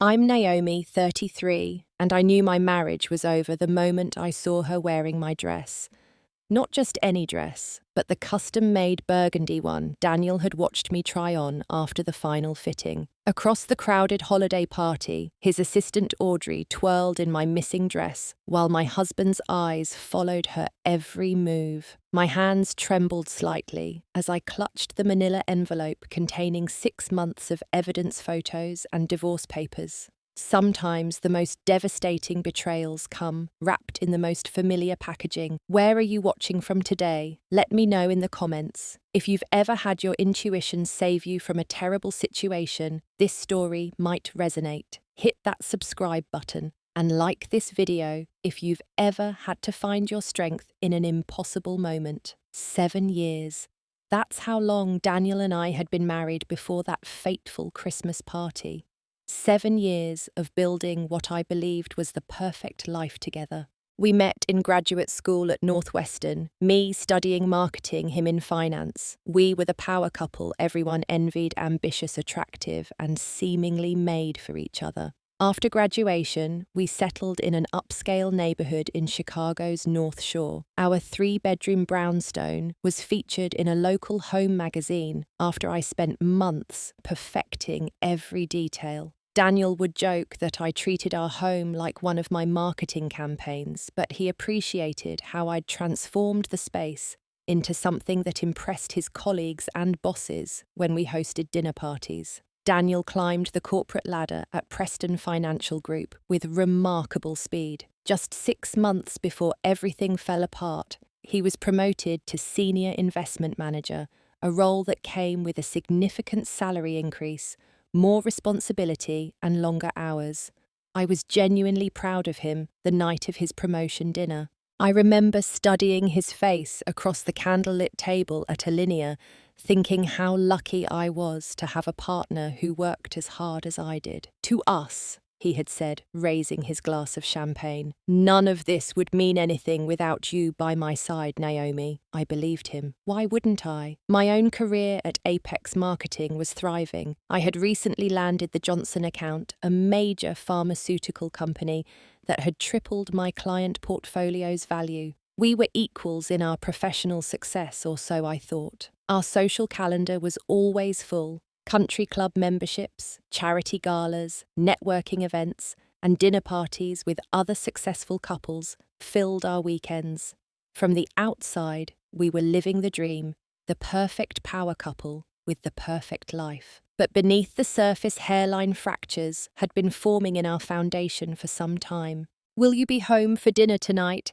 I'm Naomi, 33, and I knew my marriage was over the moment I saw her wearing my dress. Not just any dress, but the custom-made burgundy one Daniel had watched me try on after the final fitting. Across the crowded holiday party, his assistant Audrey twirled in my missing dress, while my husband's eyes followed her every move. My hands trembled slightly as I clutched the manila envelope containing 6 months of evidence photos and divorce papers. Sometimes the most devastating betrayals come, wrapped in the most familiar packaging. Where are you watching from today? Let me know in the comments. If you've ever had your intuition save you from a terrible situation, this story might resonate. Hit that subscribe button and like this video if you've ever had to find your strength in an impossible moment. 7 years. That's how long Daniel and I had been married before that fateful Christmas party. 7 years of building what I believed was the perfect life together. We met in graduate school at Northwestern, me studying marketing, him in finance. We were the power couple everyone envied, ambitious, attractive, and seemingly made for each other. After graduation, we settled in an upscale neighborhood in Chicago's North Shore. Our 3-bedroom brownstone was featured in a local home magazine after I spent months perfecting every detail. Daniel would joke that I treated our home like one of my marketing campaigns, but he appreciated how I'd transformed the space into something that impressed his colleagues and bosses when we hosted dinner parties. Daniel climbed the corporate ladder at Preston Financial Group with remarkable speed. Just 6 months before everything fell apart, he was promoted to Senior Investment Manager, a role that came with a significant salary increase, more responsibility and longer hours. I was genuinely proud of him the night of his promotion dinner. I remember studying his face across the candlelit table at Alinea, thinking how lucky I was to have a partner who worked as hard as I did. To us, he had said, raising his glass of champagne. None of this would mean anything without you by my side, Naomi. I believed him. Why wouldn't I? My own career at Apex Marketing was thriving. I had recently landed the Johnson account, a major pharmaceutical company that had tripled my client portfolio's value. We were equals in our professional success, or so I thought. Our social calendar was always full. Country club memberships, charity galas, networking events, and dinner parties with other successful couples filled our weekends. From the outside, we were living the dream, the perfect power couple with the perfect life. But beneath the surface, hairline fractures had been forming in our foundation for some time. "Will you be home for dinner tonight?"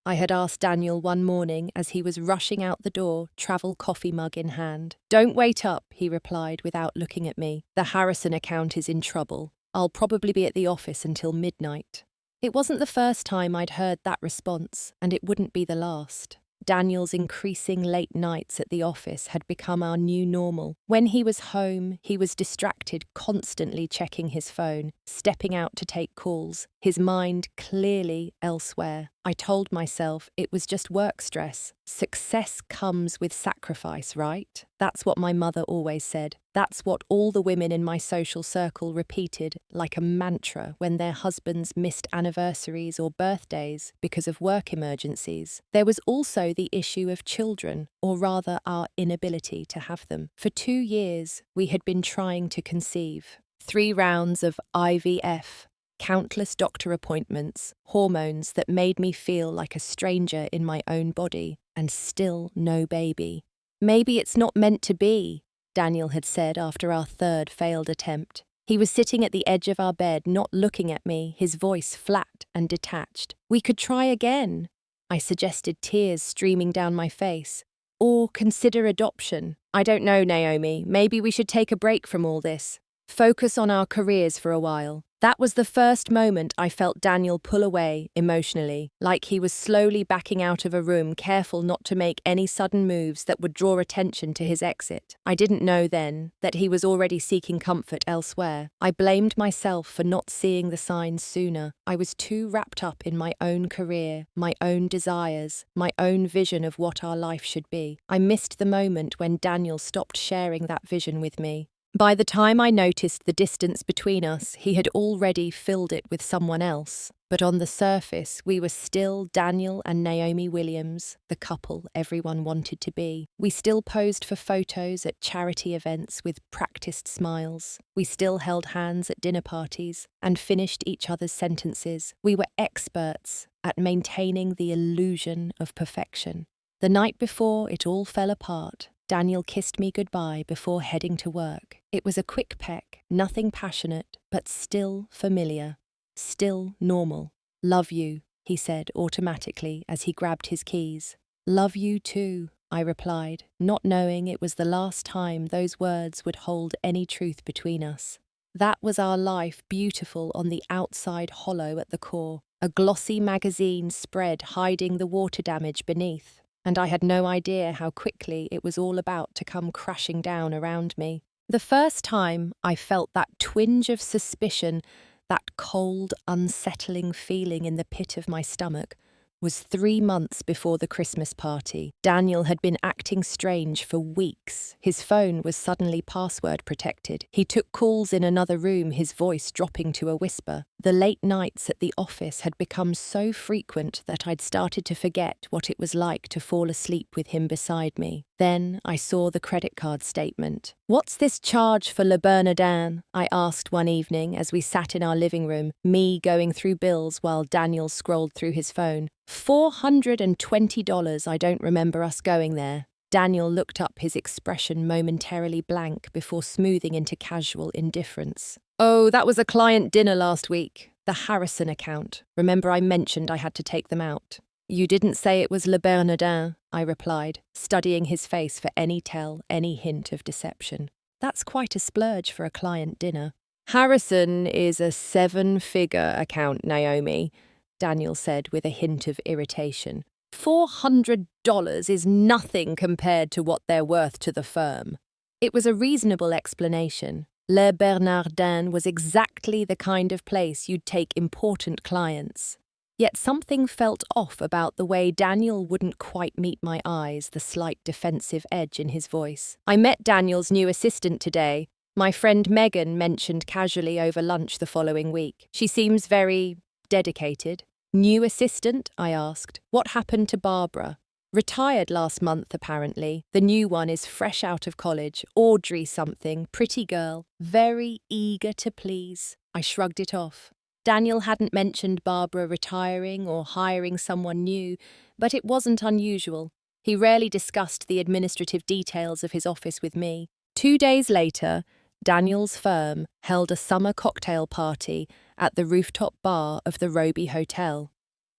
I had asked Daniel one morning as he was rushing out the door, travel coffee mug in hand. "Don't wait up," he replied without looking at me. "The Harrison account is in trouble. I'll probably be at the office until midnight." It wasn't the first time I'd heard that response, and it wouldn't be the last. Daniel's increasing late nights at the office had become our new normal. When he was home, he was distracted, constantly checking his phone, stepping out to take calls, his mind clearly elsewhere. I told myself it was just work stress. Success comes with sacrifice, right? That's what my mother always said. That's what all the women in my social circle repeated like a mantra when their husbands missed anniversaries or birthdays because of work emergencies. There was also the issue of children, or rather our inability to have them. For 2 years, we had been trying to conceive. 3 rounds of IVF, countless doctor appointments, hormones that made me feel like a stranger in my own body, and still no baby. "Maybe it's not meant to be," Daniel had said after our 3rd failed attempt. He was sitting at the edge of our bed, not looking at me, his voice flat and detached. "We could try again," I suggested, tears streaming down my face. "Or consider adoption." "I don't know, Naomi. Maybe we should take a break from all this. Focus on our careers for a while." That was the first moment I felt Daniel pull away emotionally, like he was slowly backing out of a room, careful not to make any sudden moves that would draw attention to his exit. I didn't know then that he was already seeking comfort elsewhere. I blamed myself for not seeing the signs sooner. I was too wrapped up in my own career, my own desires, my own vision of what our life should be. I missed the moment when Daniel stopped sharing that vision with me. By the time I noticed the distance between us, he had already filled it with someone else. But on the surface, we were still Daniel and Naomi Williams, the couple everyone wanted to be. We still posed for photos at charity events with practiced smiles. We still held hands at dinner parties and finished each other's sentences. We were experts at maintaining the illusion of perfection. The night before it all fell apart, Daniel kissed me goodbye before heading to work. It was a quick peck, nothing passionate, but still familiar, still normal. "Love you," he said automatically as he grabbed his keys. "Love you too," I replied, not knowing it was the last time those words would hold any truth between us. That was our life, beautiful on the outside, hollow at the core, a glossy magazine spread hiding the water damage beneath. And I had no idea how quickly it was all about to come crashing down around me. The first time I felt that twinge of suspicion, that cold, unsettling feeling in the pit of my stomach, was 3 months before the Christmas party. Daniel had been acting strange for weeks. His phone was suddenly password protected. He took calls in another room, his voice dropping to a whisper. The late nights at the office had become so frequent that I'd started to forget what it was like to fall asleep with him beside me. Then I saw the credit card statement. "What's this charge for Le Bernardin?" I asked one evening as we sat in our living room, me going through bills while Daniel scrolled through his phone. $420, I don't remember us going there. Daniel looked up, his expression momentarily blank before smoothing into casual indifference. "Oh, that was a client dinner last week. The Harrison account. Remember I mentioned I had to take them out." "You didn't say it was Le Bernardin," I replied, studying his face for any tell, any hint of deception. "That's quite a splurge for a client dinner." "Harrison is a 7-figure account, Naomi," Daniel said with a hint of irritation. $400 is nothing compared to what they're worth to the firm. It was a reasonable explanation. Le Bernardin was exactly the kind of place you'd take important clients. Yet something felt off about the way Daniel wouldn't quite meet my eyes, the slight defensive edge in his voice. "I met Daniel's new assistant today. My friend Megan mentioned casually over lunch the following week. She seems very dedicated." "New assistant?" I asked. "What happened to Barbara?" "Retired last month, apparently. The new one is fresh out of college. Audrey something, pretty girl, very eager to please." I shrugged it off. Daniel hadn't mentioned Barbara retiring or hiring someone new, but it wasn't unusual. He rarely discussed the administrative details of his office with me. 2 days later, Daniel's firm held a summer cocktail party at the rooftop bar of the Roby Hotel.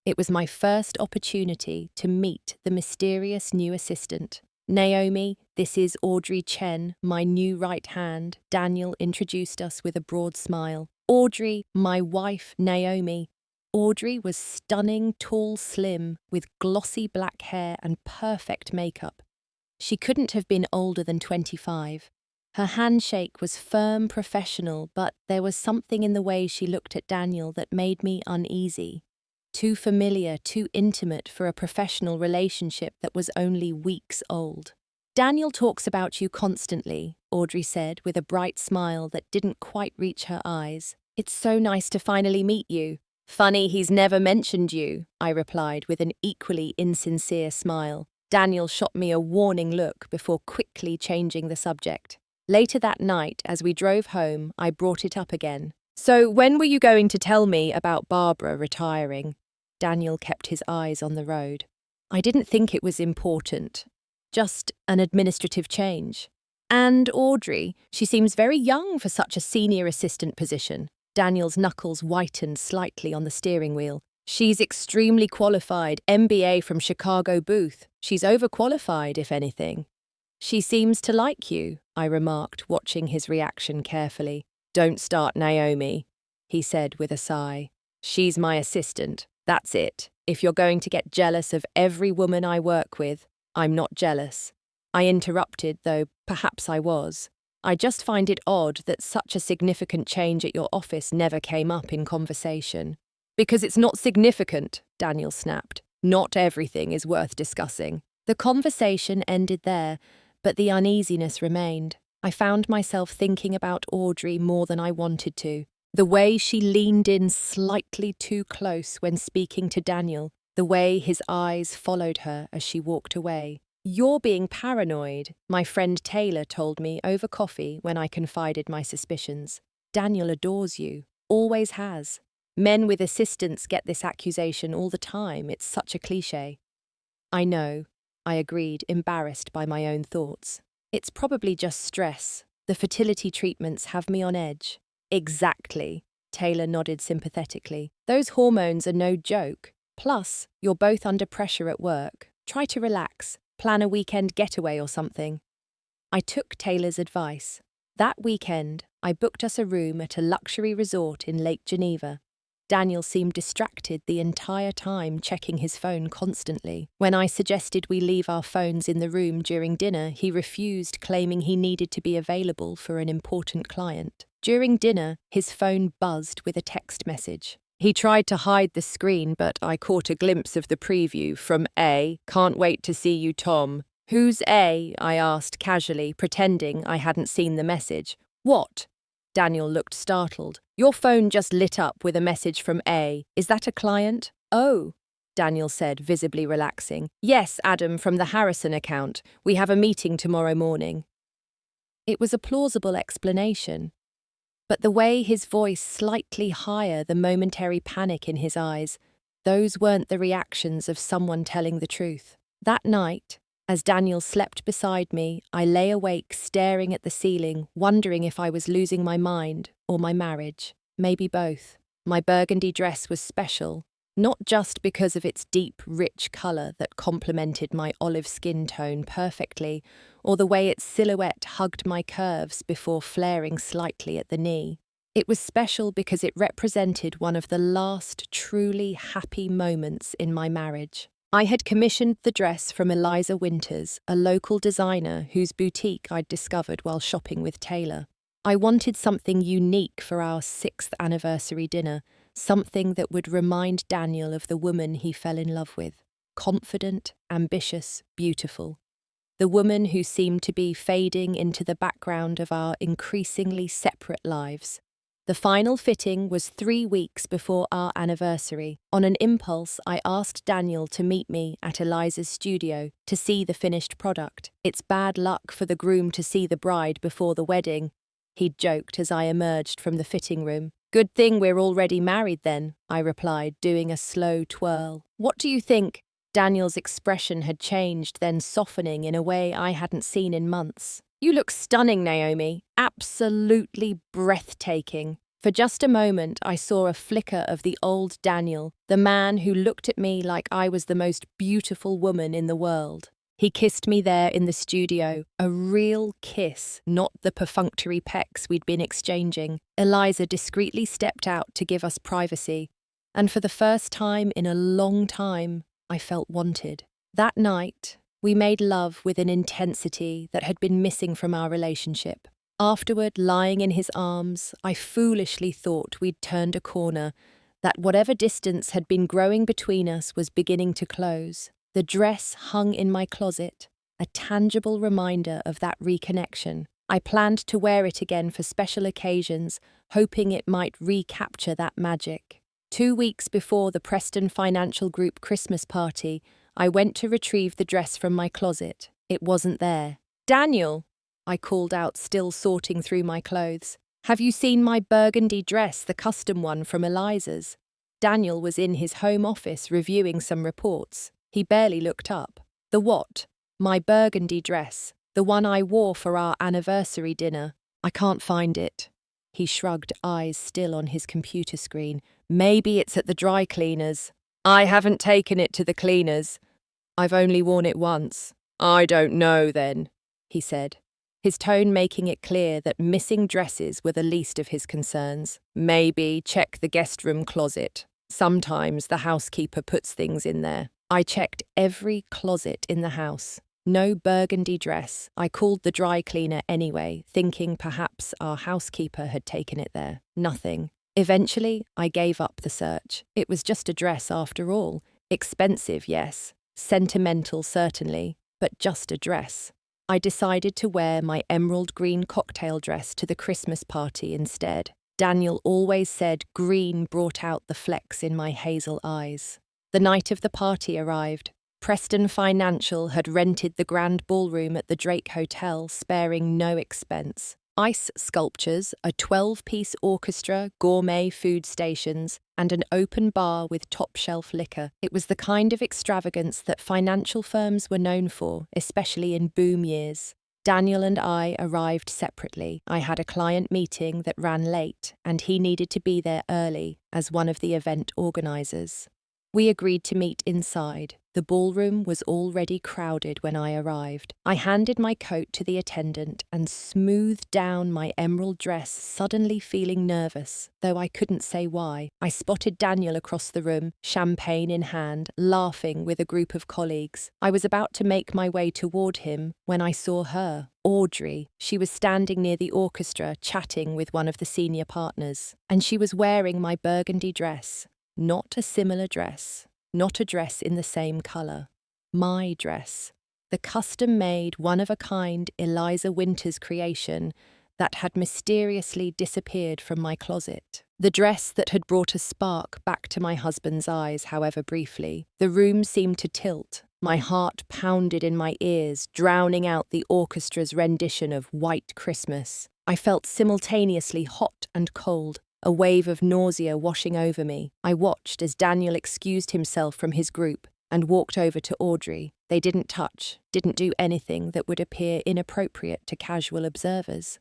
It was my first opportunity to meet the mysterious new assistant. "Naomi, this is Audrey Chen, my new right hand," Daniel introduced us with a broad smile. "Audrey, my wife, Naomi." Audrey was stunning, tall, slim, with glossy black hair and perfect makeup. She couldn't have been older than 25. Her handshake was firm, professional, but there was something in the way she looked at Daniel that made me uneasy. Too familiar, too intimate for a professional relationship that was only weeks old. "Daniel talks about you constantly," Audrey said with a bright smile that didn't quite reach her eyes. "It's so nice to finally meet you." "Funny he's never mentioned you," I replied with an equally insincere smile. Daniel shot me a warning look before quickly changing the subject. Later that night, as we drove home, I brought it up again. "So when were you going to tell me about Barbara retiring?" Daniel kept his eyes on the road. "I didn't think it was important. Just an administrative change. And Audrey, she seems very young for such a senior assistant position." Daniel's knuckles whitened slightly on the steering wheel. "She's extremely qualified, MBA from Chicago Booth. She's overqualified, if anything." "She seems to like you," I remarked, watching his reaction carefully. "Don't start, Naomi," he said with a sigh. "She's my assistant. That's it. If you're going to get jealous of every woman I work with, I'm not jealous." I interrupted, though perhaps I was. "I just find it odd that such a significant change at your office never came up in conversation." "Because it's not significant," Daniel snapped. "Not everything is worth discussing." The conversation ended there, but the uneasiness remained. I found myself thinking about Audrey more than I wanted to. The way she leaned in slightly too close when speaking to Daniel, the way his eyes followed her as she walked away. "You're being paranoid," my friend Taylor told me over coffee when I confided my suspicions. "Daniel adores you, always has. Men with assistants get this accusation all the time, it's such a cliché." "I know," I agreed, embarrassed by my own thoughts. "It's probably just stress. The fertility treatments have me on edge." "Exactly," Taylor nodded sympathetically. "Those hormones are no joke. Plus, you're both under pressure at work. Try to relax. Plan a weekend getaway or something." I took Taylor's advice. That weekend, I booked us a room at a luxury resort in Lake Geneva. Daniel seemed distracted the entire time, checking his phone constantly. When I suggested we leave our phones in the room during dinner, he refused, claiming he needed to be available for an important client. During dinner, his phone buzzed with a text message. He tried to hide the screen, but I caught a glimpse of the preview from A. "Can't wait to see you, Tom." "Who's A?" I asked casually, pretending I hadn't seen the message. "What?" Daniel looked startled. "Your phone just lit up with a message from A. Is that a client?" "Oh," Daniel said, visibly relaxing. "Yes, Adam, from the Harrison account. We have a meeting tomorrow morning." It was a plausible explanation. But the way his voice slightly higher, the momentary panic in his eyes, those weren't the reactions of someone telling the truth. That night, as Daniel slept beside me, I lay awake staring at the ceiling, wondering if I was losing my mind or my marriage. Maybe both. My burgundy dress was special, not just because of its deep, rich colour that complemented my olive skin tone perfectly, or the way its silhouette hugged my curves before flaring slightly at the knee. It was special because it represented one of the last truly happy moments in my marriage. I had commissioned the dress from Eliza Winters, a local designer whose boutique I'd discovered while shopping with Taylor. I wanted something unique for our 6th anniversary dinner, something that would remind Daniel of the woman he fell in love with. Confident, ambitious, beautiful. The woman who seemed to be fading into the background of our increasingly separate lives. The final fitting was 3 weeks before our anniversary. On an impulse, I asked Daniel to meet me at Eliza's studio to see the finished product. "It's bad luck for the groom to see the bride before the wedding," he'd joked as I emerged from the fitting room. "Good thing we're already married then," I replied, doing a slow twirl. "What do you think?" Daniel's expression had changed, then softening in a way I hadn't seen in months. "You look stunning, Naomi. Absolutely breathtaking." For just a moment, I saw a flicker of the old Daniel, the man who looked at me like I was the most beautiful woman in the world. He kissed me there in the studio, a real kiss, not the perfunctory pecks we'd been exchanging. Eliza discreetly stepped out to give us privacy, and for the first time in a long time, I felt wanted. That night, we made love with an intensity that had been missing from our relationship. Afterward, lying in his arms, I foolishly thought we'd turned a corner, that whatever distance had been growing between us was beginning to close. The dress hung in my closet, a tangible reminder of that reconnection. I planned to wear it again for special occasions, hoping it might recapture that magic. 2 weeks before the Preston Financial Group Christmas party, I went to retrieve the dress from my closet. It wasn't there. "Daniel!" I called out, still sorting through my clothes. "Have you seen my burgundy dress, the custom one from Eliza's?" Daniel was in his home office reviewing some reports. He barely looked up. "The what?" "My burgundy dress, the one I wore for our anniversary dinner." "I can't find it." He shrugged, eyes still on his computer screen. "Maybe it's at the dry cleaners." "I haven't taken it to the cleaners. I've only worn it once." "I don't know then," he said, his tone making it clear that missing dresses were the least of his concerns. "Maybe check the guest room closet. Sometimes the housekeeper puts things in there." I checked every closet in the house. No burgundy dress. I called the dry cleaner anyway, thinking perhaps our housekeeper had taken it there. Nothing. Eventually, I gave up the search. It was just a dress after all. Expensive, yes. Sentimental, certainly. But just a dress. I decided to wear my emerald green cocktail dress to the Christmas party instead. Daniel always said green brought out the flecks in my hazel eyes. The night of the party arrived. Preston Financial had rented the grand ballroom at the Drake Hotel, sparing no expense. Ice sculptures, a 12-piece orchestra, gourmet food stations, and an open bar with top-shelf liquor. It was the kind of extravagance that financial firms were known for, especially in boom years. Daniel and I arrived separately. I had a client meeting that ran late, and he needed to be there early as one of the event organisers. We agreed to meet inside. The ballroom was already crowded when I arrived. I handed my coat to the attendant and smoothed down my emerald dress, suddenly feeling nervous, though I couldn't say why. I spotted Daniel across the room, champagne in hand, laughing with a group of colleagues. I was about to make my way toward him when I saw her, Audrey. She was standing near the orchestra, chatting with one of the senior partners, and she was wearing my burgundy dress. Not a similar dress, not a dress in the same colour. My dress, the custom-made, one-of-a-kind Eliza Winters creation that had mysteriously disappeared from my closet. The dress that had brought a spark back to my husband's eyes, however briefly. The room seemed to tilt. My heart pounded in my ears, drowning out the orchestra's rendition of White Christmas. I felt simultaneously hot and cold, a wave of nausea washing over me. I watched as Daniel excused himself from his group and walked over to Audrey. They didn't touch, didn't do anything that would appear inappropriate to casual observers.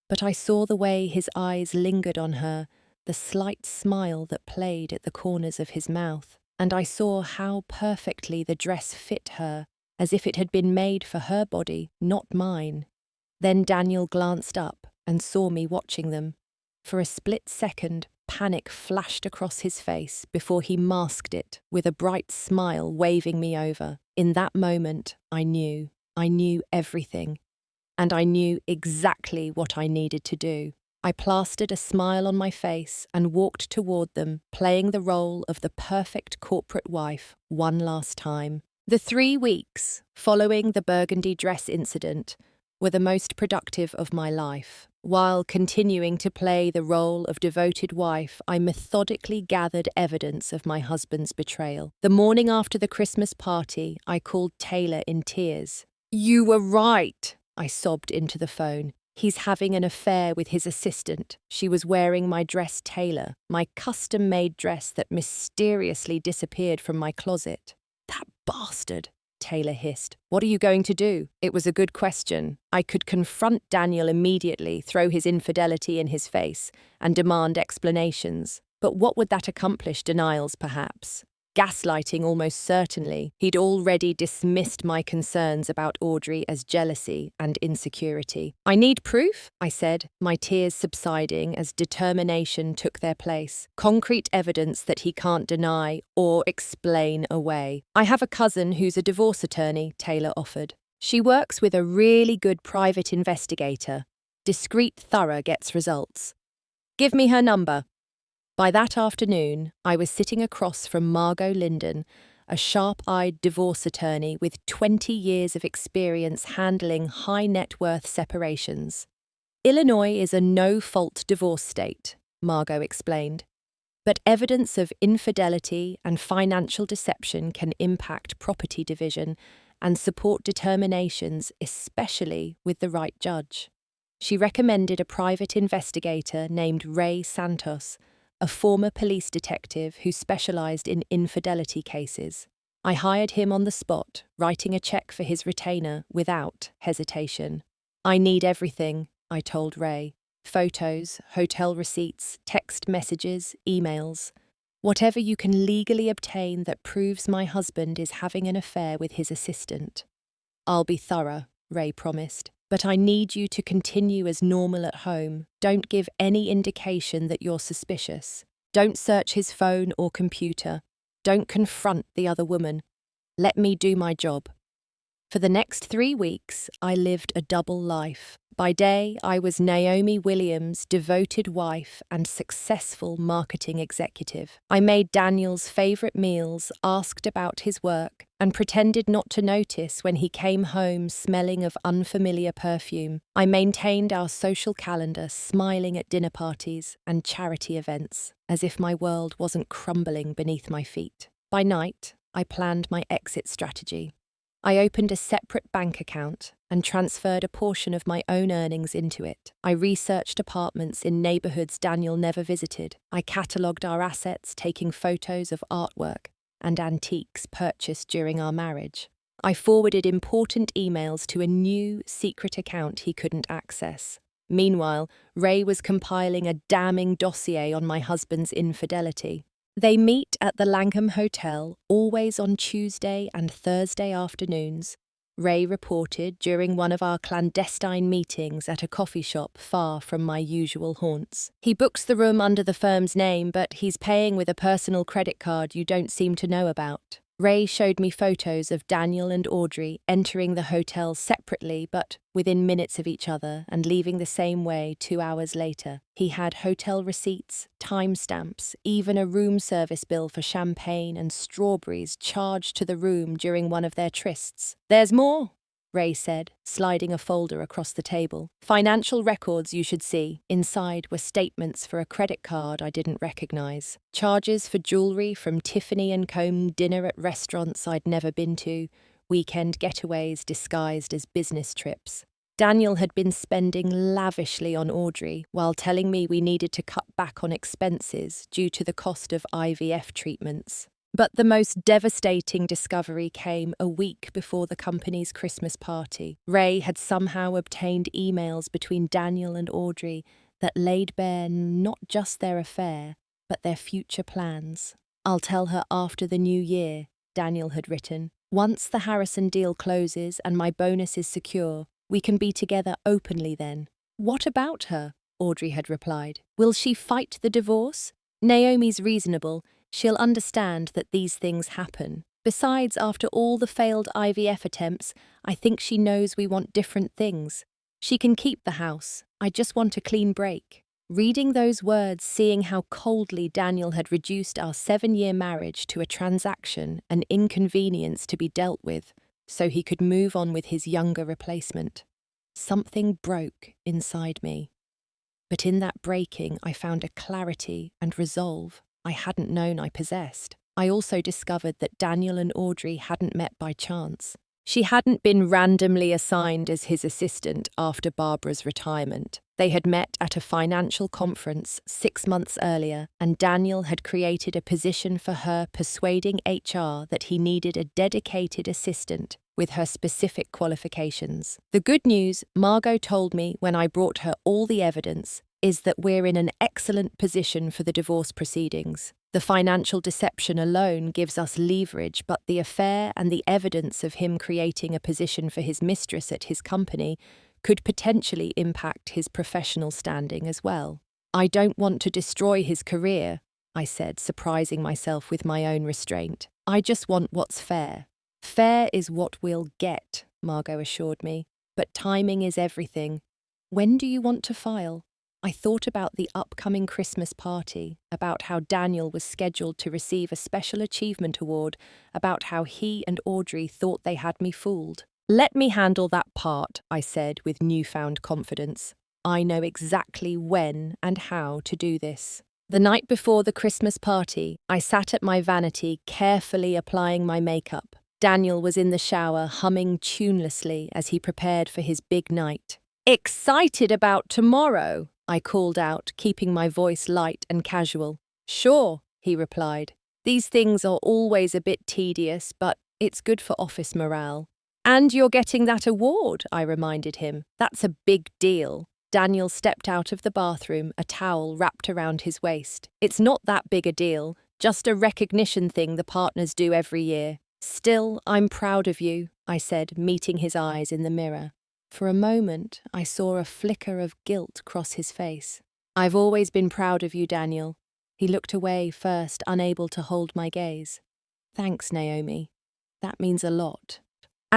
But I saw the way his eyes lingered on her, the slight smile that played at the corners of his mouth, and I saw how perfectly the dress fit her, as if it had been made for her body, not mine. Then Daniel glanced up and saw me watching them. For a split second, panic flashed across his face before he masked it with a bright smile waving me over. In that moment, I knew everything, and I knew exactly what I needed to do. I plastered a smile on my face and walked toward them, playing the role of the perfect corporate wife one last time. The 3 weeks following the burgundy dress incident were the most productive of my life. While continuing to play the role of devoted wife, I methodically gathered evidence of my husband's betrayal. The morning after the Christmas party, I called Taylor in tears. "You were right," I sobbed into the phone. "He's having an affair with his assistant." She was wearing my dress Taylor, my custom-made dress that mysteriously disappeared from my closet. "That bastard," Taylor hissed. "What are you going to do?" It was a good question. I could confront Daniel immediately, throw his infidelity in his face, and demand explanations. But what would that accomplish? Denials, perhaps. Gaslighting, almost certainly. He'd already dismissed my concerns about Audrey as jealousy and insecurity. "I need proof," I said, my tears subsiding as determination took their place. "Concrete evidence that he can't deny or explain away." "I have a cousin who's a divorce attorney," Taylor offered. "She works with a really good private investigator. Discreet, thorough, gets results. Give me her number." By that afternoon, I was sitting across from Margot Linden, a sharp-eyed divorce attorney with 20 years of experience handling high-net-worth separations. "Illinois is a no-fault divorce state," Margot explained. "But evidence of infidelity and financial deception can impact property division and support determinations, especially with the right judge." She recommended a private investigator named Ray Santos, a former police detective who specialized in infidelity cases. I hired him on the spot, writing a check for his retainer without hesitation. "I need everything," I told Ray. "Photos, hotel receipts, text messages, emails. Whatever you can legally obtain that proves my husband is having an affair with his assistant." "I'll be thorough," Ray promised. "But I need you to continue as normal at home. Don't give any indication that you're suspicious. Don't search his phone or computer. Don't confront the other woman. Let me do my job." For the next 3 weeks, I lived a double life. By day, I was Naomi Williams' devoted wife and successful marketing executive. I made Daniel's favorite meals, asked about his work, and pretended not to notice when he came home smelling of unfamiliar perfume. I maintained our social calendar, smiling at dinner parties and charity events, as if my world wasn't crumbling beneath my feet. By night, I planned my exit strategy. I opened a separate bank account and transferred a portion of my own earnings into it. I researched apartments in neighborhoods Daniel never visited. I catalogued our assets, taking photos of artwork and antiques purchased during our marriage. I forwarded important emails to a new secret account he couldn't access. Meanwhile, Ray was compiling a damning dossier on my husband's infidelity. They meet at the Langham Hotel, always on Tuesday and Thursday afternoons, Ray reported during one of our clandestine meetings at a coffee shop far from my usual haunts. He books the room under the firm's name, but he's paying with a personal credit card you don't seem to know about. Ray showed me photos of Daniel and Audrey entering the hotel separately but within minutes of each other and leaving the same way 2 hours later. He had hotel receipts, timestamps, even a room service bill for champagne and strawberries charged to the room during one of their trysts. "There's more," Ray said, sliding a folder across the table. "Financial records you should see." Inside were statements for a credit card I didn't recognize. Charges for jewelry from Tiffany & Co. dinner at restaurants I'd never been to, weekend getaways disguised as business trips. Daniel had been spending lavishly on Audrey while telling me we needed to cut back on expenses due to the cost of IVF treatments. But the most devastating discovery came a week before the company's Christmas party. Ray had somehow obtained emails between Daniel and Audrey that laid bare not just their affair, but their future plans. "I'll tell her after the new year," Daniel had written. "Once the Harrison deal closes and my bonus is secure, we can be together openly then." "What about her?" Audrey had replied. "Will she fight the divorce? Naomi's reasonable. She'll understand that these things happen. Besides, after all the failed IVF attempts, I think she knows we want different things. She can keep the house. I just want a clean break." Reading those words, seeing how coldly Daniel had reduced our 7-year marriage to a transaction, an inconvenience to be dealt with, so he could move on with his younger replacement, something broke inside me. But in that breaking, I found a clarity and resolve I hadn't known I possessed. I also discovered that Daniel and Audrey hadn't met by chance. She hadn't been randomly assigned as his assistant after Barbara's retirement. They had met at a financial conference 6 months earlier, and Daniel had created a position for her, persuading HR that he needed a dedicated assistant with her specific qualifications. The good news, Margot told me when I brought her all the evidence, is that we're in an excellent position for the divorce proceedings. The financial deception alone gives us leverage, but the affair and the evidence of him creating a position for his mistress at his company could potentially impact his professional standing as well. "I don't want to destroy his career," I said, surprising myself with my own restraint. "I just want what's fair." "Fair is what we'll get," Margot assured me, "but timing is everything. When do you want to file?" I thought about the upcoming Christmas party, about how Daniel was scheduled to receive a special achievement award, about how he and Audrey thought they had me fooled. "Let me handle that part," I said with newfound confidence. "I know exactly when and how to do this." The night before the Christmas party, I sat at my vanity, carefully applying my makeup. Daniel was in the shower, humming tunelessly as he prepared for his big night. "Excited about tomorrow?" I called out, keeping my voice light and casual. "Sure," he replied. "These things are always a bit tedious, but it's good for office morale." "And you're getting that award," I reminded him. "That's a big deal." Daniel stepped out of the bathroom, a towel wrapped around his waist. "It's not that big a deal, just a recognition thing the partners do every year." "Still, I'm proud of you," I said, meeting his eyes in the mirror. For a moment, I saw a flicker of guilt cross his face. "I've always been proud of you, Daniel." He looked away first, unable to hold my gaze. "Thanks, Naomi. That means a lot."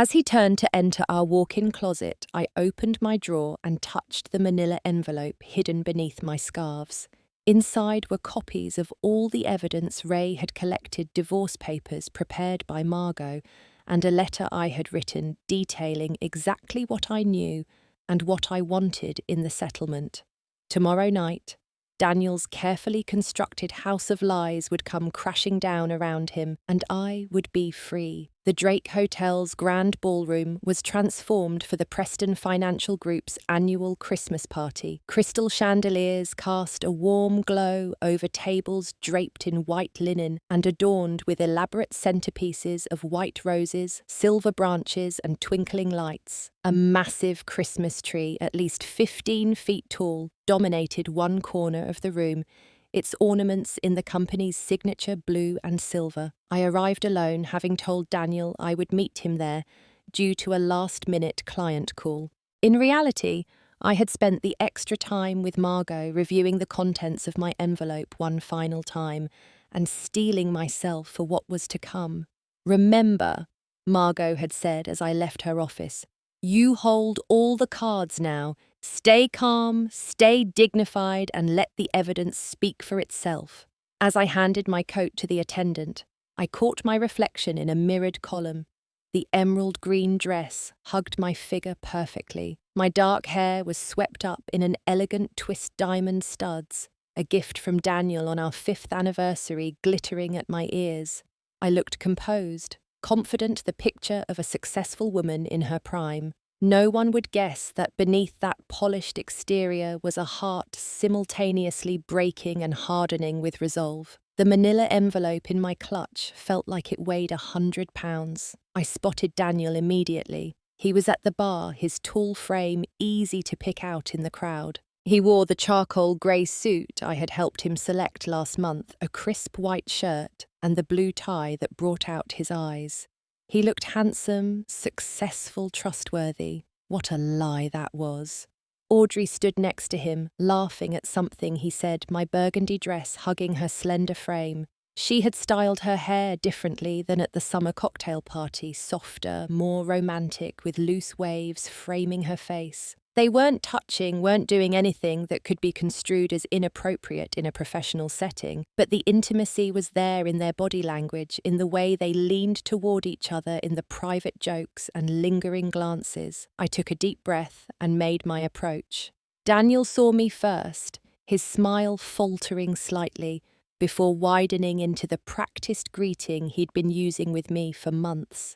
As he turned to enter our walk-in closet, I opened my drawer and touched the manila envelope hidden beneath my scarves. Inside were copies of all the evidence Ray had collected, divorce papers prepared by Margot, and a letter I had written detailing exactly what I knew and what I wanted in the settlement. Tomorrow night, Daniel's carefully constructed house of lies would come crashing down around him, and I would be free. The Drake Hotel's grand ballroom was transformed for the Preston Financial Group's annual Christmas party. Crystal chandeliers cast a warm glow over tables draped in white linen and adorned with elaborate centerpieces of white roses, silver branches, and twinkling lights. A massive Christmas tree, at least 15 feet tall, dominated one corner of the room, its ornaments in the company's signature blue and silver. I arrived alone, having told Daniel I would meet him there due to a last-minute client call. In reality, I had spent the extra time with Margot reviewing the contents of my envelope one final time and steeling myself for what was to come. "Remember," Margot had said as I left her office, "you hold all the cards now. Stay calm, stay dignified, and let the evidence speak for itself." As I handed my coat to the attendant, I caught my reflection in a mirrored column. The emerald green dress hugged my figure perfectly. My dark hair was swept up in an elegant twist diamond studs, a gift from Daniel on our 5th anniversary glittering at my ears. I looked composed, confident, the picture of a successful woman in her prime. No one would guess that beneath that polished exterior was a heart simultaneously breaking and hardening with resolve. The manila envelope in my clutch felt like it weighed 100 pounds. I spotted Daniel immediately. He was at the bar, his tall frame easy to pick out in the crowd. He wore the charcoal grey suit I had helped him select last month, a crisp white shirt, and the blue tie that brought out his eyes. He looked handsome, successful, trustworthy. What a lie that was. Audrey stood next to him, laughing at something he said, my burgundy dress hugging her slender frame. She had styled her hair differently than at the summer cocktail party, softer, more romantic, with loose waves framing her face. They weren't touching, weren't doing anything that could be construed as inappropriate in a professional setting, but the intimacy was there in their body language, in the way they leaned toward each other, in the private jokes and lingering glances. I took a deep breath and made my approach. Daniel saw me first, his smile faltering slightly, before widening into the practiced greeting he'd been using with me for months.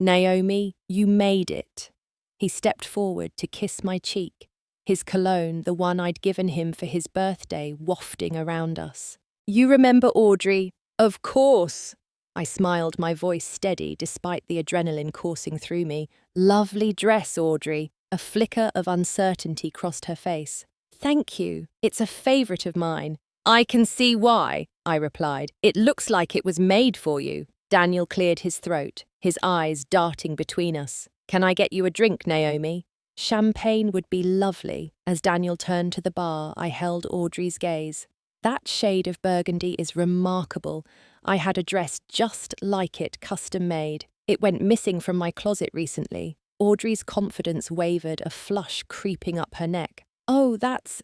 "Naomi, you made it." He stepped forward to kiss my cheek, his cologne, the one I'd given him for his birthday, wafting around us. "You remember Audrey?" "Of course." I smiled, my voice steady despite the adrenaline coursing through me. "Lovely dress, Audrey." A flicker of uncertainty crossed her face. "Thank you. It's a favourite of mine." "I can see why," I replied. "It looks like it was made for you." Daniel cleared his throat, his eyes darting between us. "Can I get you a drink, Naomi?" "Champagne would be lovely." As Daniel turned to the bar, I held Audrey's gaze. "That shade of burgundy is remarkable. I had a dress just like it, custom made. It went missing from my closet recently." Audrey's confidence wavered, a flush creeping up her neck. "Oh, that's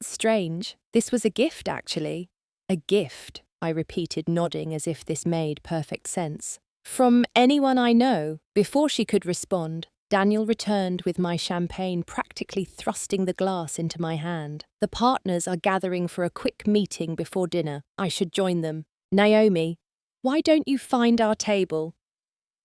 strange. This was a gift, actually." "A gift," I repeated, nodding as if this made perfect sense. "From anyone I know." Before she could respond, Daniel returned with my champagne, practically thrusting the glass into my hand. "The partners are gathering for a quick meeting before dinner. I should join them. Naomi, why don't you find our table?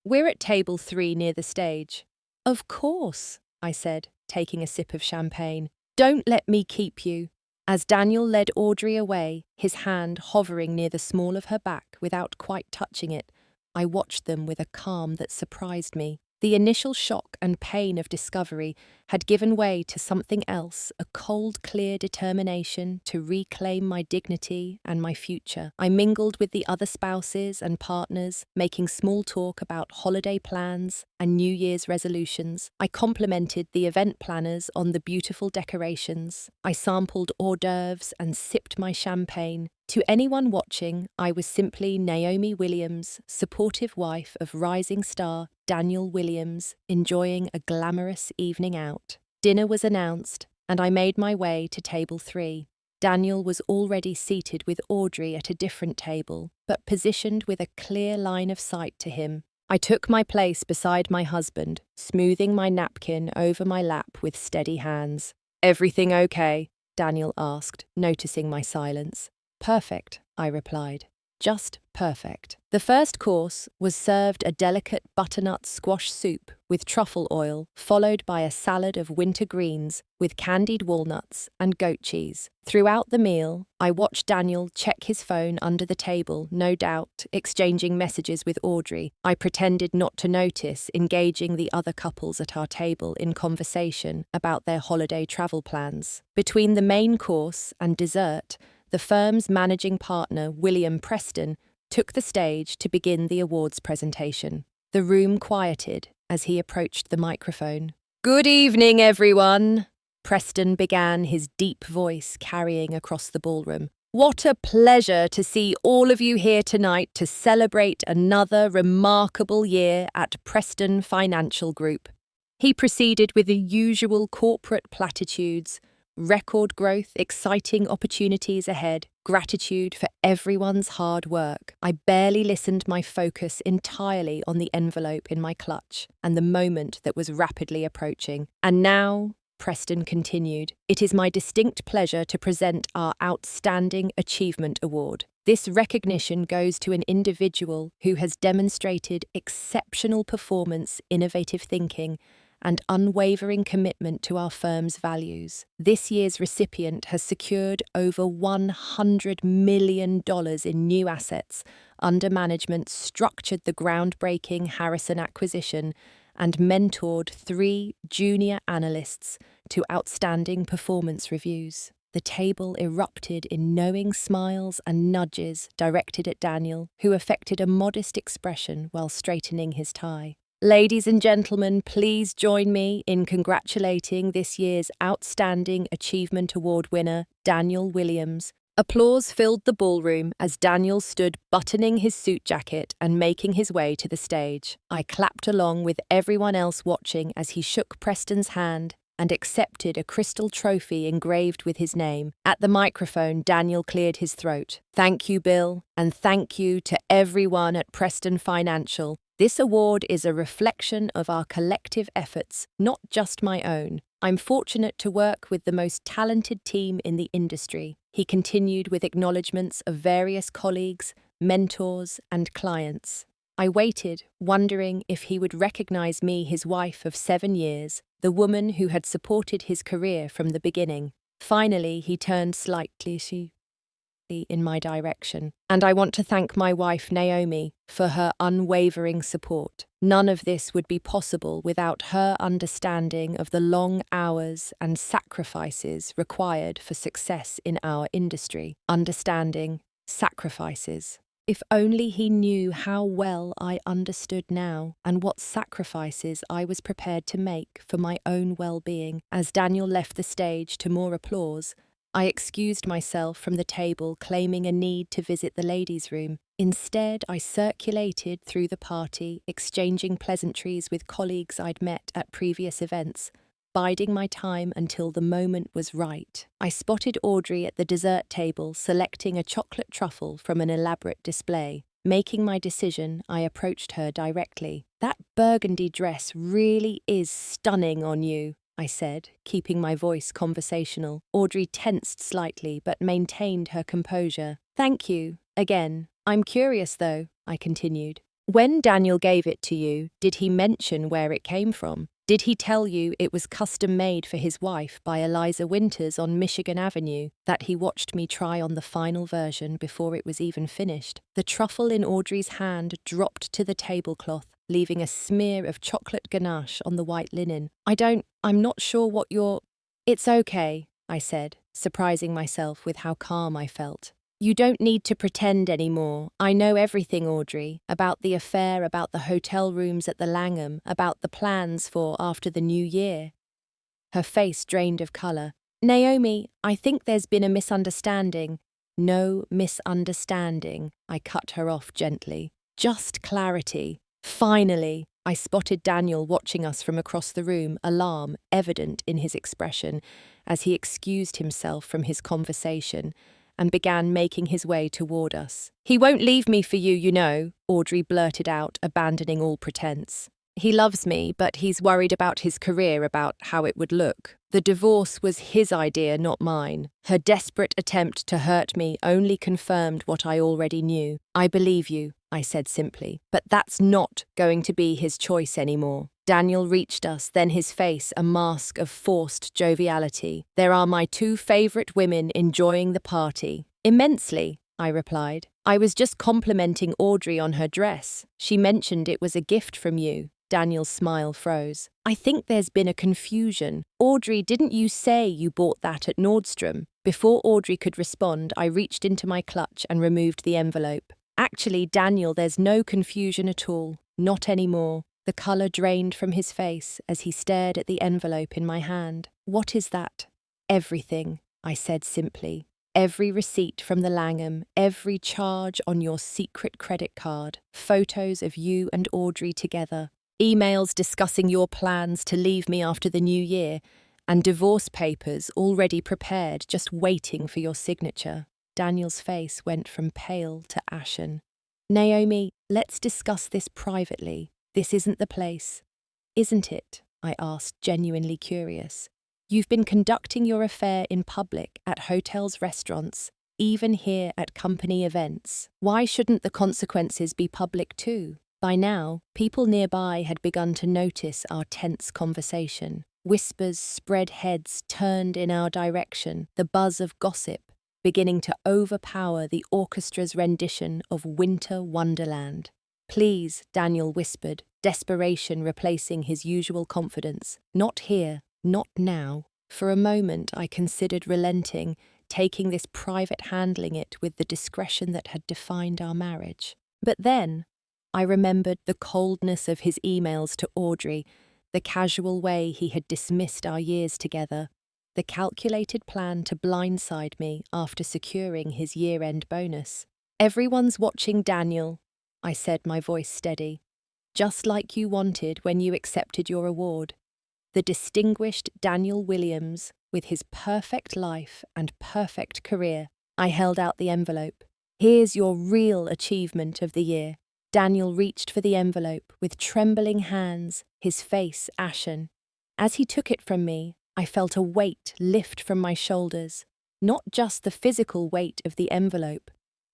We're at table 3 near the stage." "Of course," I said, taking a sip of champagne. "Don't let me keep you." As Daniel led Audrey away, his hand hovering near the small of her back without quite touching it, I watched them with a calm that surprised me. The initial shock and pain of discovery had given way to something else, a cold, clear determination to reclaim my dignity and my future. I mingled with the other spouses and partners, making small talk about holiday plans and New Year's resolutions. I complimented the event planners on the beautiful decorations. I sampled hors d'oeuvres and sipped my champagne. To anyone watching, I was simply Naomi Williams, supportive wife of rising star Daniel Williams, enjoying a glamorous evening out. Dinner was announced, and I made my way to table 3. Daniel was already seated with Audrey at a different table, but positioned with a clear line of sight to him. I took my place beside my husband, smoothing my napkin over my lap with steady hands. "Everything okay?" Daniel asked, noticing my silence. "Perfect," I replied. "Just perfect." The first course was served a delicate butternut squash soup with truffle oil, followed by a salad of winter greens with candied walnuts and goat cheese. Throughout the meal, I watched Daniel check his phone under the table, no doubt, exchanging messages with Audrey. I pretended not to notice, engaging the other couples at our table in conversation about their holiday travel plans. Between the main course and dessert, the firm's managing partner, William Preston, took the stage to begin the awards presentation. The room quieted as he approached the microphone. "Good evening, everyone," Preston began, his deep voice carrying across the ballroom. "What a pleasure to see all of you here tonight to celebrate another remarkable year at Preston Financial Group." He proceeded with the usual corporate platitudes: record growth, exciting opportunities ahead, gratitude for everyone's hard work. I barely listened, my focus entirely on the envelope in my clutch and the moment that was rapidly approaching. "And now," Preston continued, "it is my distinct pleasure to present our Outstanding Achievement Award. This recognition goes to an individual who has demonstrated exceptional performance, innovative thinking, and unwavering commitment to our firm's values. This year's recipient has secured over $100 million in new assets under management, structured the groundbreaking Harrison acquisition, and mentored 3 junior analysts to outstanding performance reviews." The table erupted in knowing smiles and nudges directed at Daniel, who affected a modest expression while straightening his tie. "Ladies and gentlemen, please join me in congratulating this year's Outstanding Achievement Award winner, Daniel Williams." Applause filled the ballroom as Daniel stood buttoning his suit jacket and making his way to the stage. I clapped along with everyone else watching as he shook Preston's hand and accepted a crystal trophy engraved with his name. At the microphone, Daniel cleared his throat. "Thank you, Bill, and thank you to everyone at Preston Financial. This award is a reflection of our collective efforts, not just my own. I'm fortunate to work with the most talented team in the industry." He continued with acknowledgements of various colleagues, mentors, and clients. I waited, wondering if he would recognize me, his wife of 7 years, the woman who had supported his career from the beginning. Finally, he turned slightly in my direction. "And I want to thank my wife, Naomi, for her unwavering support. None of this would be possible without her understanding of the long hours and sacrifices required for success in our industry." Understanding, sacrifices. If only he knew how well I understood now and what sacrifices I was prepared to make for my own well-being. As Daniel left the stage to more applause, I excused myself from the table, claiming a need to visit the ladies' room. Instead, I circulated through the party, exchanging pleasantries with colleagues I'd met at previous events, biding my time until the moment was right. I spotted Audrey at the dessert table, selecting a chocolate truffle from an elaborate display. Making my decision, I approached her directly. "That burgundy dress really is stunning on you," I said, keeping my voice conversational. Audrey tensed slightly but maintained her composure. "Thank you, again. I'm curious though," I continued. "When Daniel gave it to you, did he mention where it came from? Did he tell you it was custom-made for his wife by Eliza Winters on Michigan Avenue, that he watched me try on the final version before it was even finished?" The truffle in Audrey's hand dropped to the tablecloth, leaving a smear of chocolate ganache on the white linen. I'm not sure what you're. It's okay, I said, surprising myself with how calm I felt. You don't need to pretend anymore. I know everything, Audrey, about the affair, about the hotel rooms at the Langham, about the plans for after the new year. Her face drained of colour. Naomi, I think there's been a misunderstanding. No misunderstanding, I cut her off gently. Just clarity. Finally, I spotted Daniel watching us from across the room, alarm evident in his expression, as he excused himself from his conversation and began making his way toward us. He won't leave me for you, you know, Audrey blurted out, abandoning all pretense. He loves me, but he's worried about his career, about how it would look. The divorce was his idea, not mine. Her desperate attempt to hurt me only confirmed what I already knew. I believe you, I said simply, but that's not going to be his choice anymore. Daniel reached us, then his face a mask of forced joviality. There are my two favourite women enjoying the party. Immensely, I replied. I was just complimenting Audrey on her dress. She mentioned it was a gift from you. Daniel's smile froze. I think there's been a confusion. Audrey, didn't you say you bought that at Nordstrom? Before Audrey could respond, I reached into my clutch and removed the envelope. Actually, Daniel, there's no confusion at all. Not anymore. The colour drained from his face as he stared at the envelope in my hand. What is that? Everything, I said simply. Every receipt from the Langham, every charge on your secret credit card, photos of you and Audrey together, emails discussing your plans to leave me after the new year, and divorce papers already prepared, just waiting for your signature. Daniel's face went from pale to ashen. Naomi, let's discuss this privately. This isn't the place. Isn't it? I asked, genuinely curious. You've been conducting your affair in public, at hotels, restaurants, even here at company events. Why shouldn't the consequences be public too? By now, people nearby had begun to notice our tense conversation. Whispers spread, heads turned in our direction, the buzz of gossip beginning to overpower the orchestra's rendition of Winter Wonderland. Please, Daniel whispered, desperation replacing his usual confidence. Not here, not now. For a moment I considered relenting, taking this private, handling it with the discretion that had defined our marriage. But then I remembered the coldness of his emails to Audrey, the casual way he had dismissed our years together, the calculated plan to blindside me after securing his year-end bonus. Everyone's watching, Daniel, I said, my voice steady. Just like you wanted when you accepted your award. The distinguished Daniel Williams, with his perfect life and perfect career. I held out the envelope. Here's your real achievement of the year. Daniel reached for the envelope with trembling hands, his face ashen. As he took it from me, I felt a weight lift from my shoulders. Not just the physical weight of the envelope,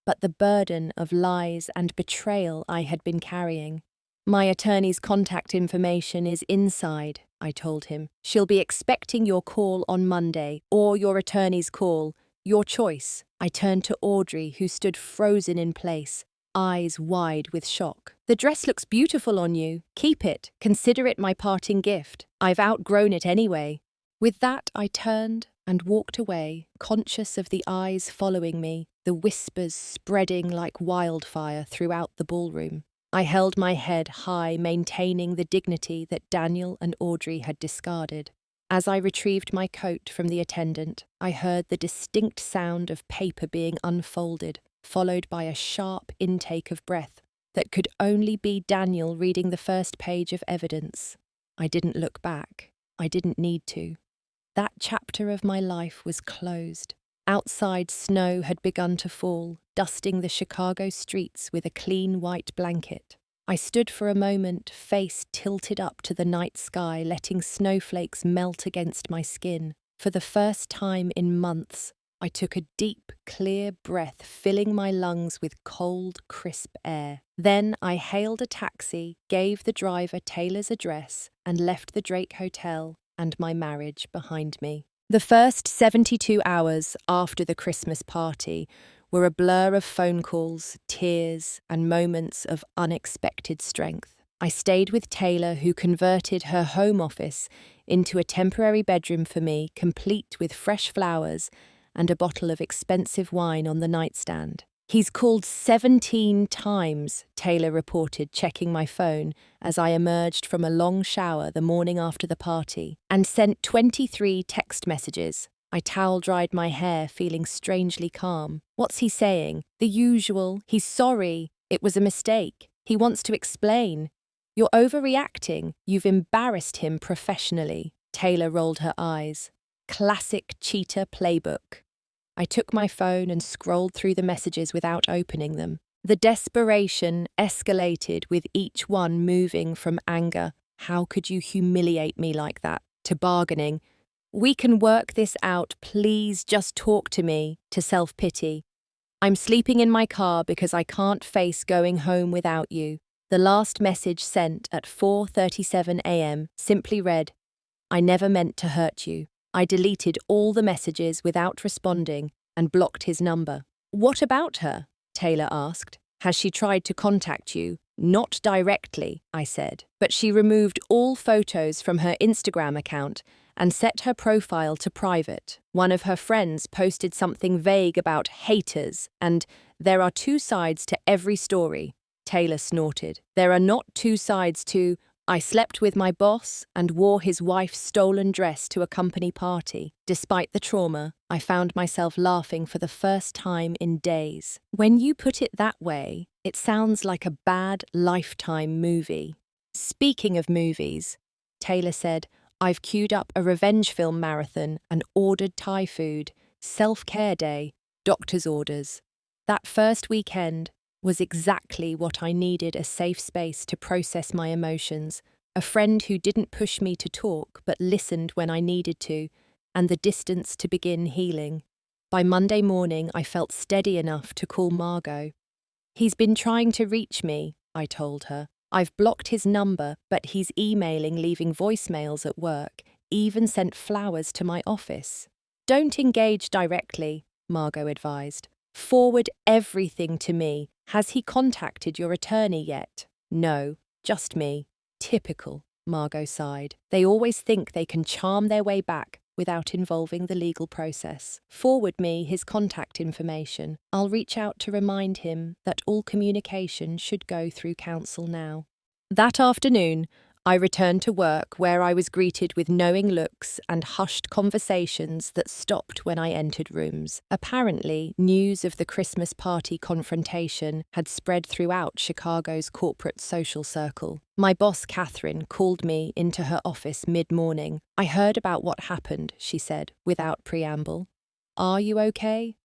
but the burden of lies and betrayal I had been carrying. My attorney's contact information is inside, I told him. She'll be expecting your call on Monday, or your attorney's call. Your choice. I turned to Audrey, who stood frozen in place, eyes wide with shock. The dress looks beautiful on you. Keep it. Consider it my parting gift. I've outgrown it anyway. With that, I turned and walked away, conscious of the eyes following me, the whispers spreading like wildfire throughout the ballroom. I held my head high, maintaining the dignity that Daniel and Audrey had discarded. As I retrieved my coat from the attendant, I heard the distinct sound of paper being unfolded, followed by a sharp intake of breath that could only be Daniel reading the first page of evidence. I didn't look back. I didn't need to. That chapter of my life was closed. Outside, snow had begun to fall, dusting the Chicago streets with a clean white blanket. I stood for a moment, face tilted up to the night sky, letting snowflakes melt against my skin. For the first time in months, I took a deep, clear breath, filling my lungs with cold, crisp air. Then I hailed a taxi, gave the driver Taylor's address, and left the Drake Hotel and my marriage behind me. The first 72 hours after the Christmas party were a blur of phone calls, tears, and moments of unexpected strength. I stayed with Taylor, who converted her home office into a temporary bedroom for me, complete with fresh flowers and a bottle of expensive wine on the nightstand. "He's called 17 times, Taylor reported, checking my phone as I emerged from a long shower the morning after the party, and sent 23 text messages. I towel-dried my hair, feeling strangely calm. What's he saying? The usual. He's sorry. It was a mistake. He wants to explain. You're overreacting. You've embarrassed him professionally." Taylor rolled her eyes. Classic cheater playbook. I took my phone and scrolled through the messages without opening them. The desperation escalated, with each one moving from anger, "How could you humiliate me like that?" to bargaining, "We can work this out, please just talk to me," to self-pity. "I'm sleeping in my car because I can't face going home without you." The last message, sent at 4:37 a.m., simply read, "I never meant to hurt you." I deleted all the messages without responding and blocked his number. "What about her?" Taylor asked. "Has she tried to contact you?" "Not directly," I said, "but she removed all photos from her Instagram account and set her profile to private. One of her friends posted something vague about haters and 'there are two sides to every story.'" Taylor snorted. "There are not two sides to 'I slept with my boss and wore his wife's stolen dress to a company party.'" Despite the trauma, I found myself laughing for the first time in days. "When you put it that way, it sounds like a bad Lifetime movie." "Speaking of movies," Taylor said, "I've queued up a revenge film marathon and ordered Thai food. Self-care day, doctor's orders." That first weekend was exactly what I needed: a safe space to process my emotions, a friend who didn't push me to talk but listened when I needed to, and the distance to begin healing. By Monday morning, I felt steady enough to call Margot. "He's been trying to reach me," I told her. "I've blocked his number, but he's emailing, leaving voicemails at work, even sent flowers to my office." "Don't engage directly," Margot advised. "Forward everything to me. Has he contacted your attorney yet?" "No, just me." "Typical," Margot sighed. "They always think they can charm their way back without involving the legal process. Forward me his contact information. I'll reach out to remind him that all communication should go through counsel now." That afternoon, I returned to work, where I was greeted with knowing looks and hushed conversations that stopped when I entered rooms. Apparently, news of the Christmas party confrontation had spread throughout Chicago's corporate social circle. My boss, Catherine, called me into her office mid-morning. "I heard about what happened," she said, without preamble. "Are you okay?"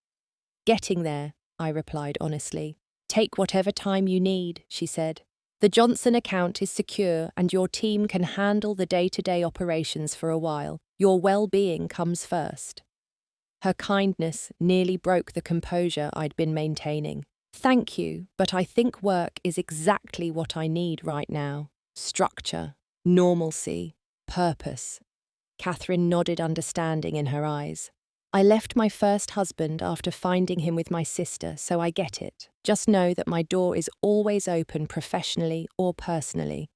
"Getting there," I replied honestly. "Take whatever time you need," she said. "The Johnson account is secure and your team can handle the day-to-day operations for a while. Your well-being comes first." Her kindness nearly broke the composure I'd been maintaining. "Thank you, but I think work is exactly what I need right now. Structure, normalcy, purpose." Catherine nodded understanding in her eyes. "I left my first husband after finding him with my sister, so I get it. Just know that my door is always open, professionally or personally."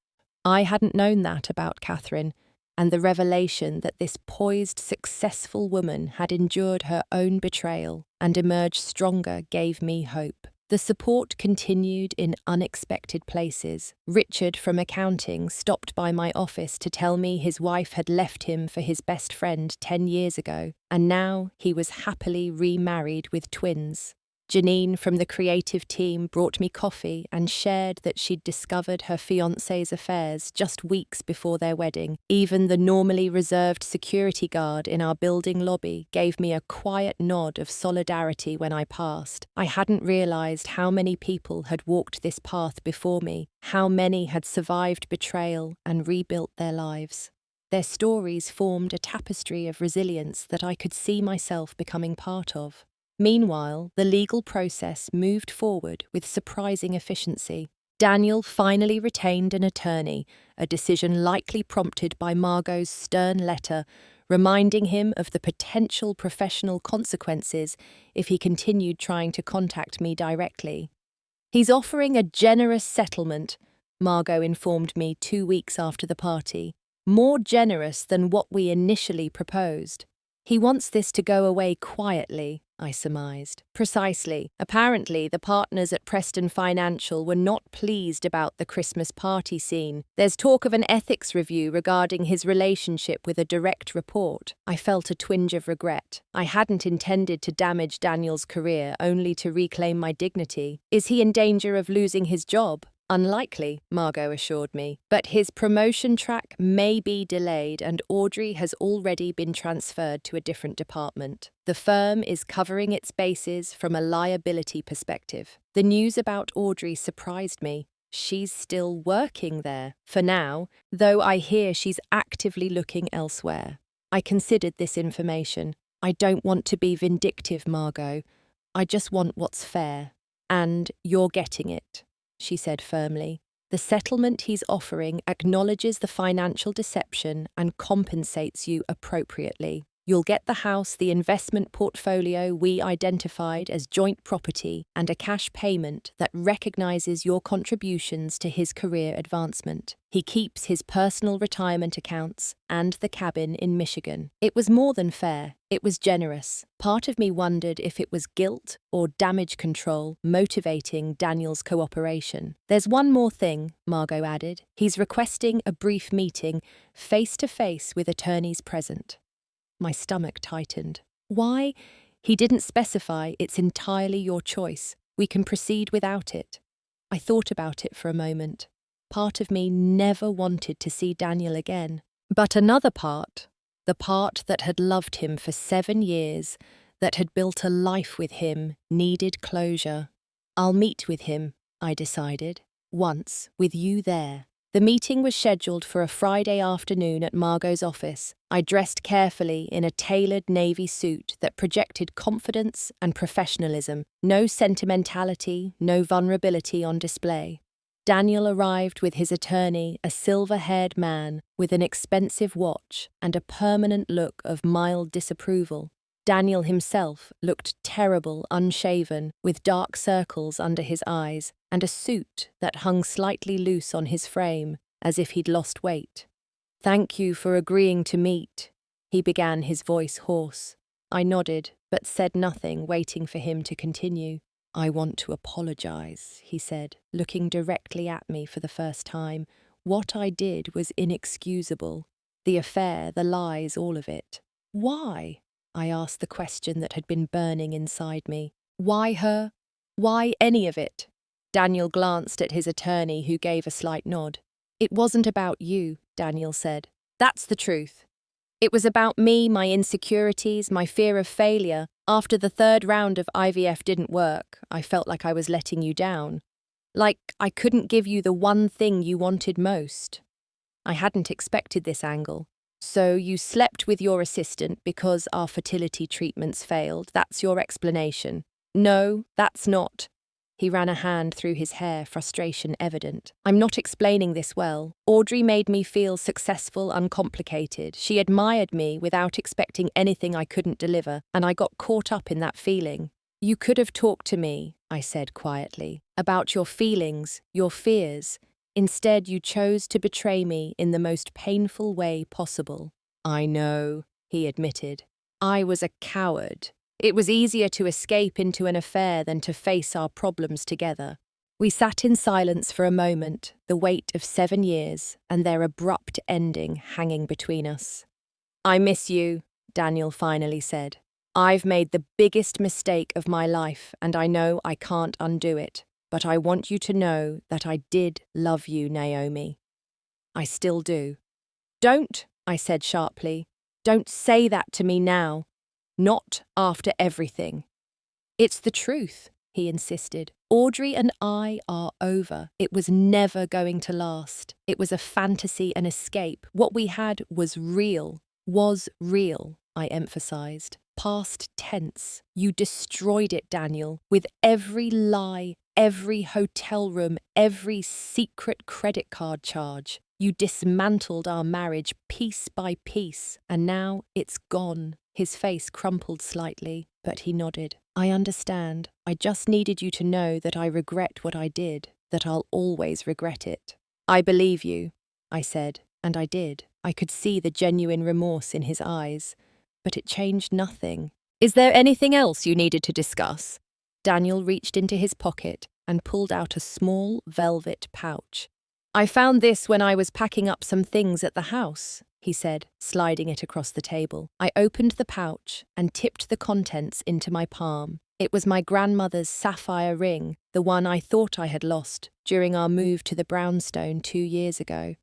I hadn't known that about Catherine, and the revelation that this poised, successful woman had endured her own betrayal and emerged stronger gave me hope. The support continued in unexpected places. Richard from accounting stopped by my office to tell me his wife had left him for his best friend 10 years ago, and now he was happily remarried with twins. Janine from the creative team brought me coffee and shared that she'd discovered her fiancé's affairs just weeks before their wedding. Even the normally reserved security guard in our building lobby gave me a quiet nod of solidarity when I passed. I hadn't realized how many people had walked this path before me, how many had survived betrayal and rebuilt their lives. Their stories formed a tapestry of resilience that I could see myself becoming part of. Meanwhile, the legal process moved forward with surprising efficiency. Daniel finally retained an attorney, a decision likely prompted by Margot's stern letter, reminding him of the potential professional consequences if he continued trying to contact me directly. "He's offering a generous settlement," Margot informed me 2 weeks after the party. More generous than what we initially proposed. He wants this to go away quietly, I surmised. Precisely. Apparently, the partners at Preston Financial were not pleased about the Christmas party scene. There's talk of an ethics review regarding his relationship with a direct report. I felt a twinge of regret. I hadn't intended to damage Daniel's career, only to reclaim my dignity. Is he in danger of losing his job? Unlikely, Margot assured me, but his promotion track may be delayed and Audrey has already been transferred to a different department. The firm is covering its bases from a liability perspective. The news about Audrey surprised me. She's still working there, for now, though I hear she's actively looking elsewhere. I considered this information. I don't want to be vindictive, Margot. I just want what's fair. And you're getting it, she said firmly. The settlement he's offering acknowledges the financial deception and compensates you appropriately. You'll get the house, the investment portfolio we identified as joint property, and a cash payment that recognizes your contributions to his career advancement. He keeps his personal retirement accounts and the cabin in Michigan. It was more than fair. It was generous. Part of me wondered if it was guilt or damage control motivating Daniel's cooperation. There's one more thing, Margot added. He's requesting a brief meeting, face-to-face with attorneys present. My stomach tightened. Why? He didn't specify. It's entirely your choice. We can proceed without it. I thought about it for a moment. Part of me never wanted to see Daniel again. But another part, the part that had loved him for 7 years, that had built a life with him, needed closure. I'll meet with him, I decided, once, with you there. The meeting was scheduled for a Friday afternoon at Margot's office. I dressed carefully in a tailored navy suit that projected confidence and professionalism. No sentimentality, no vulnerability on display. Daniel arrived with his attorney, a silver-haired man with an expensive watch and a permanent look of mild disapproval. Daniel himself looked terrible, unshaven, with dark circles under his eyes and a suit that hung slightly loose on his frame, as if he'd lost weight. "Thank you for agreeing to meet," he began, his voice hoarse. I nodded, but said nothing, waiting for him to continue. "I want to apologize," he said, looking directly at me for the first time. What I did was inexcusable. The affair, the lies, all of it. Why? I asked the question that had been burning inside me. Why her? Why any of it? Daniel glanced at his attorney, who gave a slight nod. "It wasn't about you," Daniel said. "That's the truth. It was about me, my insecurities, my fear of failure. After the 3rd round of IVF didn't work, I felt like I was letting you down. Like I couldn't give you the one thing you wanted most. I hadn't expected this angle. So you slept with your assistant because our fertility treatments failed. That's your explanation." "No, that's not." He ran a hand through his hair, frustration evident. "I'm not explaining this well. Audrey made me feel successful, uncomplicated. She admired me without expecting anything I couldn't deliver, and I got caught up in that feeling. You could have talked to me," I said quietly, "about your feelings, your fears. Instead, you chose to betray me in the most painful way possible." "I know," he admitted. "I was a coward. It was easier to escape into an affair than to face our problems together." We sat in silence for a moment, the weight of 7 years and their abrupt ending hanging between us. "I miss you," Daniel finally said. "I've made the biggest mistake of my life, and I know I can't undo it. But I want you to know that I did love you, Naomi. I still do." "Don't," I said sharply. "Don't say that to me now. Not after everything." "It's the truth," he insisted. "Audrey and I are over. It was never going to last. It was a fantasy, an escape. What we had was real, I emphasized. Past tense. You destroyed it, Daniel, with every lie, every hotel room, every secret credit card charge. You dismantled our marriage piece by piece, and now it's gone." His face crumpled slightly, but he nodded. "I understand. I just needed you to know that I regret what I did, that I'll always regret it." I believe you, I said, and I did. I could see the genuine remorse in his eyes, but it changed nothing. Is there anything else you needed to discuss? Daniel reached into his pocket and pulled out a small velvet pouch. I found this when I was packing up some things at the house, he said, sliding it across the table. I opened the pouch and tipped the contents into my palm. It was my grandmother's sapphire ring, the one I thought I had lost during our move to the brownstone 2 years ago.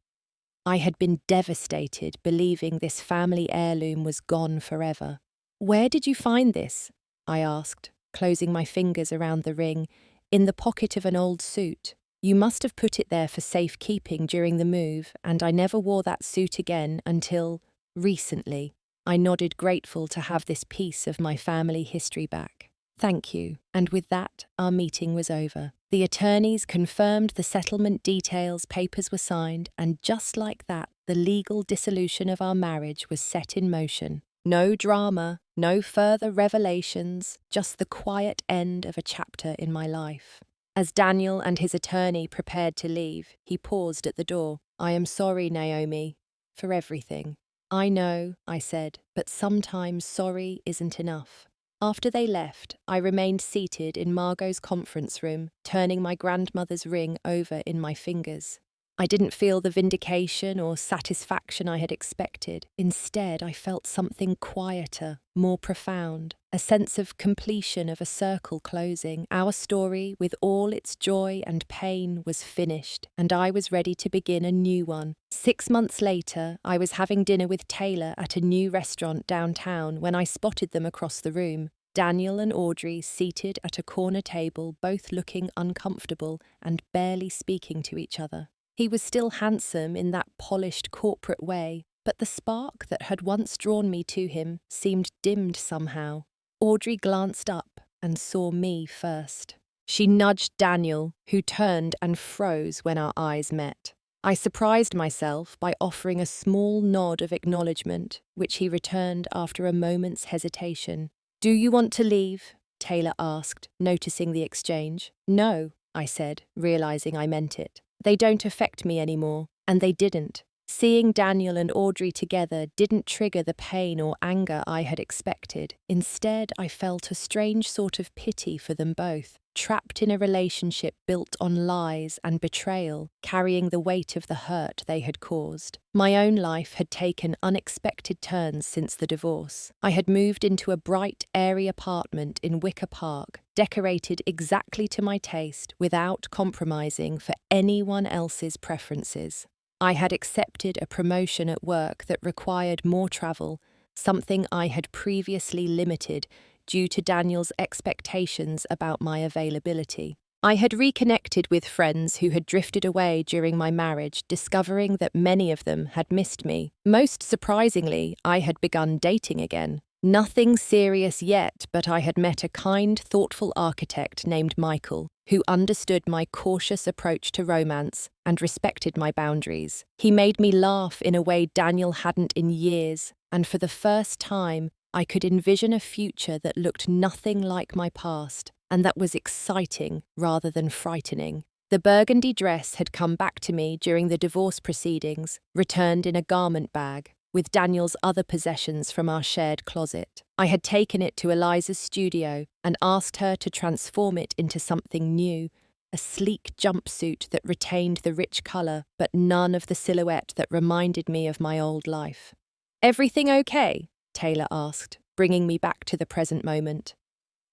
I had been devastated, believing this family heirloom was gone forever. Where did you find this? I asked, closing my fingers around the ring. In the pocket of an old suit. You must have put it there for safekeeping during the move, and I never wore that suit again until recently. I nodded, grateful to have this piece of my family history back. Thank you. And with that, our meeting was over. The attorneys confirmed the settlement details, papers were signed, and just like that, the legal dissolution of our marriage was set in motion. No drama, no further revelations, just the quiet end of a chapter in my life. As Daniel and his attorney prepared to leave, he paused at the door. I am sorry, Naomi, for everything. I know, I said, but sometimes sorry isn't enough. After they left, I remained seated in Margot's conference room, turning my grandmother's ring over in my fingers. I didn't feel the vindication or satisfaction I had expected. Instead, I felt something quieter, more profound, a sense of completion of a circle closing. Our story, with all its joy and pain, was finished, and I was ready to begin a new one. 6 months later, I was having dinner with Taylor at a new restaurant downtown when I spotted them across the room. Daniel and Audrey seated at a corner table, both looking uncomfortable and barely speaking to each other. He was still handsome in that polished corporate way, but the spark that had once drawn me to him seemed dimmed somehow. Audrey glanced up and saw me first. She nudged Daniel, who turned and froze when our eyes met. I surprised myself by offering a small nod of acknowledgement, which he returned after a moment's hesitation. Do you want to leave? Taylor asked, noticing the exchange. No, I said, realizing I meant it. They don't affect me anymore, and they didn't. Seeing Daniel and Audrey together didn't trigger the pain or anger I had expected. Instead, I felt a strange sort of pity for them both, trapped in a relationship built on lies and betrayal, carrying the weight of the hurt they had caused. My own life had taken unexpected turns since the divorce. I had moved into a bright, airy apartment in Wicker Park, decorated exactly to my taste without compromising for anyone else's preferences. I had accepted a promotion at work that required more travel, something I had previously limited due to Daniel's expectations about my availability. I had reconnected with friends who had drifted away during my marriage, discovering that many of them had missed me. Most surprisingly, I had begun dating again. Nothing serious yet, but I had met a kind, thoughtful architect named Michael, who understood my cautious approach to romance and respected my boundaries. He made me laugh in a way Daniel hadn't in years, and for the first time, I could envision a future that looked nothing like my past, and that was exciting rather than frightening. The burgundy dress had come back to me during the divorce proceedings, returned in a garment bag, with Daniel's other possessions from our shared closet. I had taken it to Eliza's studio and asked her to transform it into something new, a sleek jumpsuit that retained the rich colour but none of the silhouette that reminded me of my old life. Everything okay? Taylor asked, bringing me back to the present moment.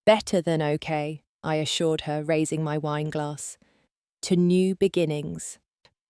Better than okay, I assured her, raising my wine glass. To new beginnings.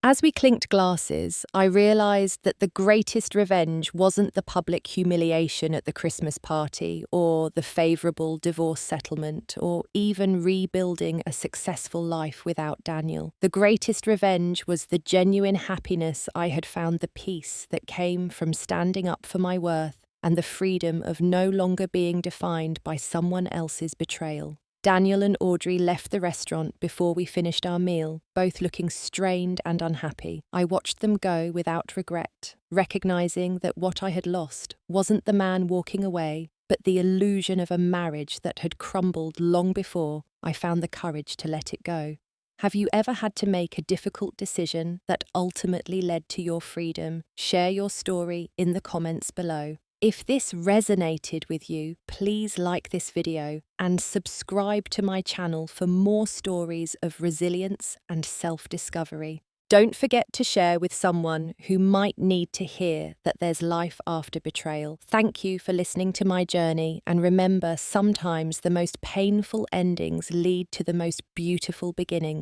As we clinked glasses, I realised that the greatest revenge wasn't the public humiliation at the Christmas party, or the favourable divorce settlement, or even rebuilding a successful life without Daniel. The greatest revenge was the genuine happiness I had found, the peace that came from standing up for my worth, and the freedom of no longer being defined by someone else's betrayal. Daniel and Audrey left the restaurant before we finished our meal, both looking strained and unhappy. I watched them go without regret, recognizing that what I had lost wasn't the man walking away, but the illusion of a marriage that had crumbled long before I found the courage to let it go. Have you ever had to make a difficult decision that ultimately led to your freedom? Share your story in the comments below. If this resonated with you, please like this video and subscribe to my channel for more stories of resilience and self-discovery. Don't forget to share with someone who might need to hear that there's life after betrayal. Thank you for listening to my journey, and remember, sometimes the most painful endings lead to the most beautiful beginnings.